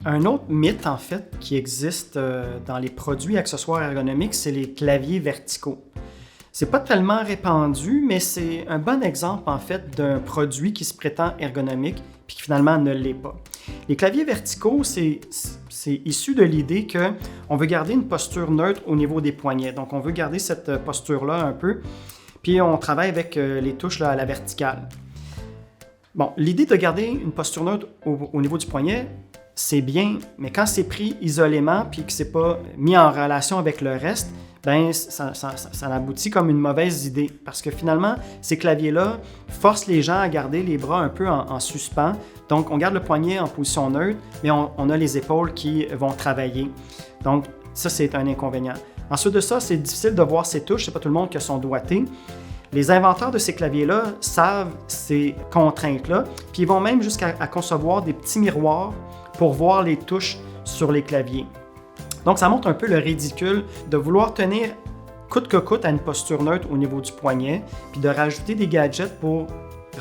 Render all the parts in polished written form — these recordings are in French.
Un autre mythe, en fait, qui existe dans les produits et accessoires ergonomiques, c'est les claviers verticaux. C'est pas tellement répandu, mais c'est un bon exemple, en fait, d'un produit qui se prétend ergonomique puis qui finalement ne l'est pas. Les claviers verticaux, c'est issu de l'idée qu'on veut garder une posture neutre au niveau des poignets. Donc, on veut garder cette posture-là un peu, puis on travaille avec les touches là, à la verticale. Bon, l'idée de garder une posture neutre au niveau du poignet, c'est bien, mais quand c'est pris isolément puis que c'est pas mis en relation avec le reste, ben ça aboutit comme une mauvaise idée. Parce que finalement, ces claviers-là forcent les gens à garder les bras un peu en suspens. Donc, on garde le poignet en position neutre, mais on a les épaules qui vont travailler. Donc, ça, c'est un inconvénient. Ensuite de ça, c'est difficile de voir ces touches. C'est pas tout le monde qui a son doigté. Les inventeurs de ces claviers-là savent ces contraintes-là, puis ils vont même jusqu'à concevoir des petits miroirs pour voir les touches sur les claviers. Donc, ça montre un peu le ridicule de vouloir tenir coûte que coûte à une posture neutre au niveau du poignet, puis de rajouter des gadgets pour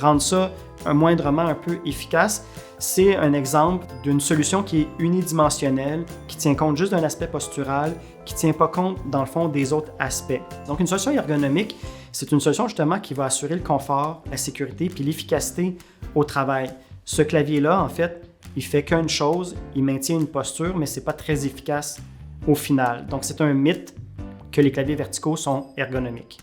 rendre ça moindrement un peu efficace. C'est un exemple d'une solution qui est unidimensionnelle, qui tient compte juste d'un aspect postural, qui ne tient pas compte, dans le fond, des autres aspects. Donc, une solution ergonomique, c'est une solution justement qui va assurer le confort, la sécurité puis l'efficacité au travail. Ce clavier-là, en fait, il fait qu'une chose, il maintient une posture, mais ce n'est pas très efficace au final. Donc, c'est un mythe que les claviers verticaux sont ergonomiques.